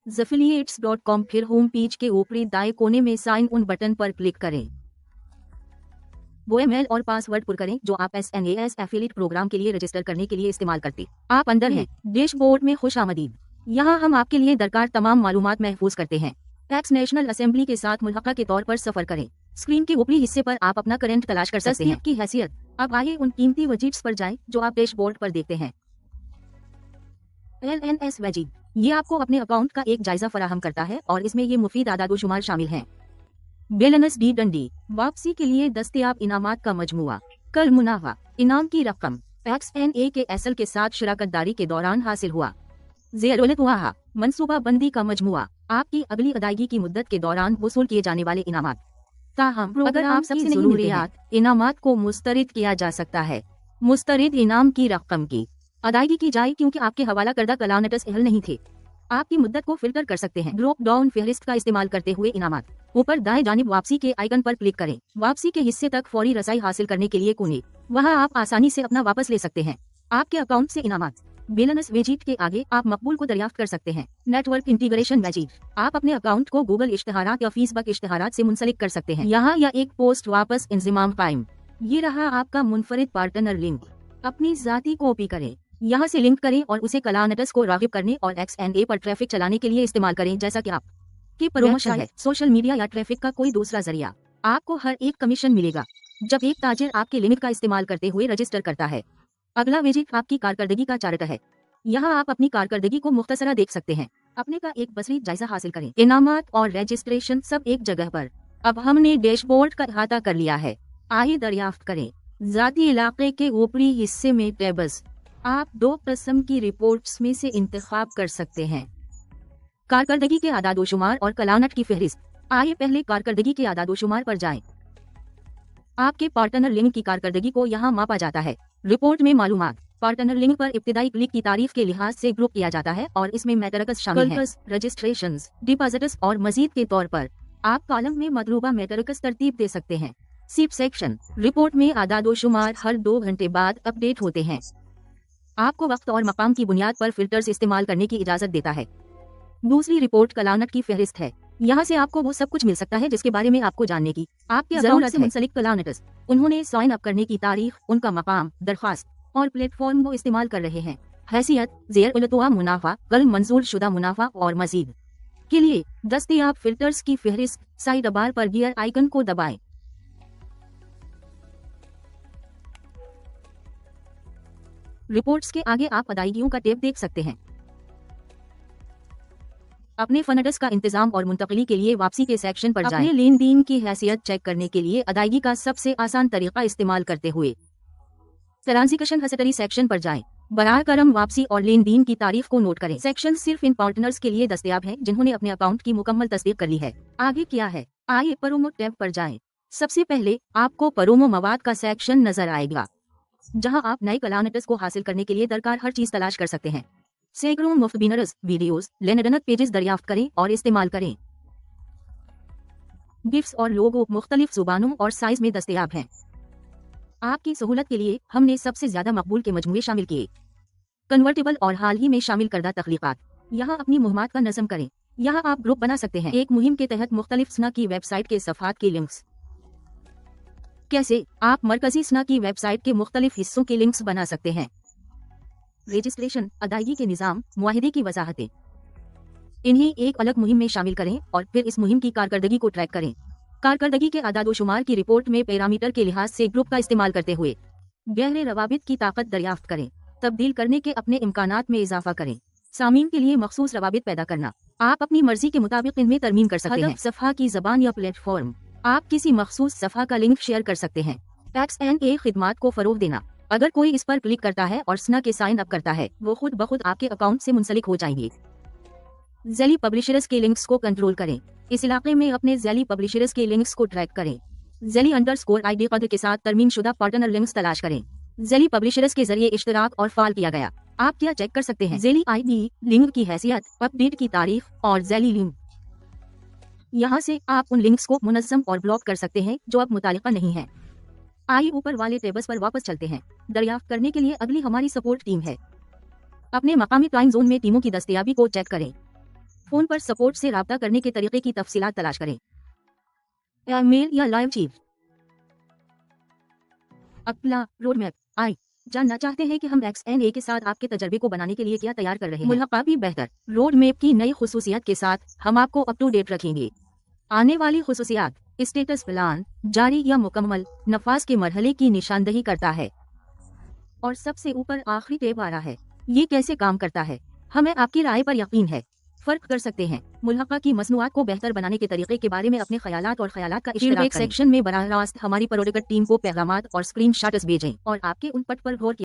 Affiliates.com, फिर home page के ऊपरी दाएं कोने में साइन इन बटन पर क्लिक करें। वो ईमेल और पासवर्ड पुर करें जो आप SNAS एफिलिएट प्रोग्राम के लिए रजिस्टर करने के लिए इस्तेमाल करते। आप अंदर हैं। डैशबोर्ड में खुशामदीद। यहाँ हम आपके लिए दरकार तमाम मालूमात महफूज करते हैं। टैक्स नेशनल असेंबली के साथ मुल्हका के तौर पर सफर करें। स्क्रीन के ऊपरी हिस्से पर आप अपना करंट तलाश कर सकते हैं की हैसियत। अब आइए उन कीमती वजीट्स पर जाएं जो आप डैशबोर्ड पर देखते हैं। LNS वजीट, ये आपको अपने अकाउंट का एक जायजा फराहम करता है और इसमें ये मुफीद आदादोशुमार शामिल हैं। बैलेंस डी डंडी, वापसी के लिए दस्तयाब इनामात का मजमुआ। कल मुनाफा, इनाम की रकम XNA के एसएल के साथ शराकतदारी के दौरान हासिल हुआ। ज़ेरुलतवाहा, मनसूबा बंदी का मजमुआ, आपकी अगली अदायगी की मुद्दत के दौरान वसूल किए जाने वाले इनामात। ताहम अगर आप सबसे ज़रूरियात इनामात को मुस्तरिद किया जा सकता है। मुस्तरिद इनाम की रकम की अदायगी की जाए क्योंकि आपके हवाला करदा कलानटस अहल नहीं थे। आपकी मुद्दत को फिल्टर कर सकते हैं। ड्रॉप डाउन फहरिस्त का इस्तेमाल करते हुए इनामात। ऊपर दाएं जानिब वापसी के आइकन पर क्लिक करें। वापसी के हिस्से तक फौरी रसाई हासिल करने के लिए कोने वहां आप आसानी से अपना वापस ले सकते हैं। आपके अकाउंट से इनामात। बैलेंस वेजीट के आगे आप मकबूल को दरियाफ्त कर सकते हैं। नेटवर्क इंटीग्रेशन वेजीट, आप अपने अकाउंट को गूगल इश्तहारात या फेसबुक इश्तहारात से मुंसलिक कर सकते हैं। यहाँ या एक पोस्ट वापस इंजिमाम कायम। ये रहा आपका मुनफरिद पार्टनर लिंक। अपनी जाती कॉपी करें, यहाँ से लिंक करें और उसे कलानटस को रागिब करने और XNA पर ट्रैफिक चलाने के लिए इस्तेमाल करें। जैसा कि आप की प्रमोशन है, सोशल मीडिया या ट्रैफिक का कोई दूसरा जरिया। आपको हर एक कमीशन मिलेगा जब एक ताजिर आपके लिमिट का इस्तेमाल करते हुए रजिस्टर करता है। अगला विजिट आपकी कारकर्दगी का चार्ट है। यहाँ आप अपनी कारकर्दगी को मुख्तसरा देख सकते हैं। अपने का एक बसरी जायजा हासिल करें। इनामात और रजिस्ट्रेशन सब एक जगह पर। अब हमने डैशबोर्ड का अहाता कर लिया है। आइए दरियाफ्त करें। जाती इलाके के ऊपरी हिस्से में टैब्स। आप 2 किस्म की रिपोर्ट्स में से इंतखाब कर सकते हैं। कारकर्दगी के आदादोशुमार और कलानट की फहरिस्त। आइए पहले कारकर्दगी के आदादोशुमार पर जाएं। आपके पार्टनर लिंक की कारकर्दगी को यहाँ मापा जाता है। रिपोर्ट में मालूमात। पार्टनर लिंक पर इब्तिदाई क्लिक की तारीफ के लिहाज से ग्रुप किया जाता है और इसमें मैटरकस शामिल हैं। रजिस्ट्रेशंस, डिपॉजिट्स और मजीद के तौर पर आप कॉलम में मतलूबा मैटरकस तरतीब दे सकते हैं। सीप सेक्शन, रिपोर्ट में आदादोशुमार हर 2 घंटे बाद अपडेट होते हैं। आपको वक्त और मकाम की बुनियाद पर फिल्टर्स इस्तेमाल करने की इजाजत देता है। दूसरी रिपोर्ट कलानट की फहरिस्त है। यहाँ से आपको वो सब कुछ मिल सकता है जिसके बारे में आपको जानने की आपकी अकाउंट से मुंसलिक कलानटस। उन्होंने साइन अप करने की तारीख, उनका मकाम, दरख्वास्त और प्लेटफॉर्म वो इस्तेमाल कर रहे हैं। हैसियत, ज़ेरुलतवा मुनाफा, कल मंजूर शुदा मुनाफा और मजीद के लिए दस्तयाब फिल्टर्स की फहरिस्त। साइड बार पर गियर आइकन को दबाएं। रिपोर्ट्स के आगे आप अदायगियों का टेप देख सकते हैं। अपने फंड्स का इंतजाम और मुंतकली के लिए वापसी के सेक्शन पर जाएं। अपने लेन देन की हैसियत चेक करने के लिए अदायगी का सबसे आसान तरीका इस्तेमाल करते हुए ट्रांज़ैक्शन हिस्ट्री सेक्शन पर जाएं। बराह करम वापसी और लेन देन की तारीख को नोट करें। सेक्शन सिर्फ इन पार्टनर्स के लिए दस्तयाब है जिन्होंने अपने अकाउंट की मुकम्मल तस्दीक कर ली है। आगे क्या है, आइए प्रोमो टैब पर जाएं। सबसे पहले आपको प्रोमो मवाद का सेक्शन नजर आएगा जहां आप नए कलानटस को हासिल करने के लिए दरकार हर चीज तलाश कर सकते हैं। सैकड़ों मुफ्त बिनर्स, वीडियोस, लेनदनत पेजेस दरियाफ्त करें और इस्तेमाल करें। गिफ्ट्स और लोगो मुख्तलिफ जुबानों और साइज में दस्तयाब हैं। आपकी सहूलत के लिए हमने सबसे ज्यादा मकबूल के मजमूए शामिल किए। कन्वर्टेबल और हाल ही में शामिल करदा तख्लीकात। यहाँ अपनी मुहिमात का नज़म करें। यहाँ आप ग्रुप बना सकते हैं। एक मुहिम के तहत मुख्तलिफ सना की वेबसाइट के सफ़हात के लिंक्स। कैसे आप मरकजी सना की वेबसाइट के मुख्तलिफ हिस्सों के लिंक्स बना सकते हैं। रजिस्ट्रेशन, अदायगी के निज़ाम, मुआहिदे की वजाहतें। इन्हें एक अलग मुहिम में शामिल करें और फिर इस मुहिम की कारकर्दगी को ट्रैक करें। कारकर्दगी के आदादोशुमार की रिपोर्ट में पैरामीटर के लिहाज से ग्रुप का इस्तेमाल करते हुए गहरे रवाबित की ताकत दरियाफ्त करें। तब्दील करने के अपने इम्कानात में इजाफा करें। सामीन के लिए मखसूस रवाबित पैदा करना। आप अपनी मर्जी के मुताबिक इनमें तरमीम कर सकते हैं। सफ़हा की ज़बान या प्लेटफॉर्म। आप किसी मखसूस सफ़हा का लिंक शेयर कर सकते हैं। XNA खिदमात को फरोग देना। अगर कोई इस पर क्लिक करता है और सना के साइन अप करता है वो खुद ब खुद आपके अकाउंट से मुंसलिक हो जाएंगे। ज़ैली पब्लिशर्स के लिंक्स को कंट्रोल करें। इस इलाके में अपने ज़ैली पब्लिशर्स के लिंक्स को ट्रैक करें। ज़ैली _ID कद के साथ तरमीम शुदा पार्टनर लिंक्स तलाश करें। ज़ैली पब्लिशर्स के जरिए इश्तराक और फाल किया गया। आप क्या चेक कर सकते हैं। ज़ैली ID, लिंक की हैसियत, अपडेट की तारीख और ज़ैली लिंक। यहाँ से आप उन लिंक्स को मुनज़्ज़म और ब्लॉक कर सकते हैं जो अब मुतालिका नहीं है। आइए ऊपर वाले टेबल्स पर वापस चलते हैं। दरियाफ्त करने के लिए अगली हमारी सपोर्ट टीम है। अपने मकामी टाइम जोन में टीमों की दस्तयाबी को चेक करें। फोन पर सपोर्ट से राब्ता करने के तरीके की तफसीलात तलाश करें। ईमेल या लाइव चीफ। अगला रोड मैप। आई जानना चाहते हैं कि हम XNA के साथ आपके तजर्बे को बनाने के लिए क्या तैयार कर रहे हैं। मुलाकात भी बेहतर रोड मैप की नई खुसूसियत के साथ हम आपको अप टू डेट रखेंगे। आने वाली खुसूसियात स्टेटस प्लान जारी या मुकम्मल नफाज के मरहले की निशानदही करता है। और सबसे ऊपर आखिरी टैब आ रहा है। ये कैसे काम करता है, हमें आपकी राय पर यकीन है। फर्क कर सकते हैं। मुल्हका की मसनूआत को बेहतर बनाने के तरीके के बारे में अपने ख्यालात और ख्यालात का इश्तिराक करें। सेक्शन में बराह रास्त हमारी प्रोडक्ट टीम को पैगामात और स्क्रीन शॉट्स भेजें और आपके उन पट पर गौर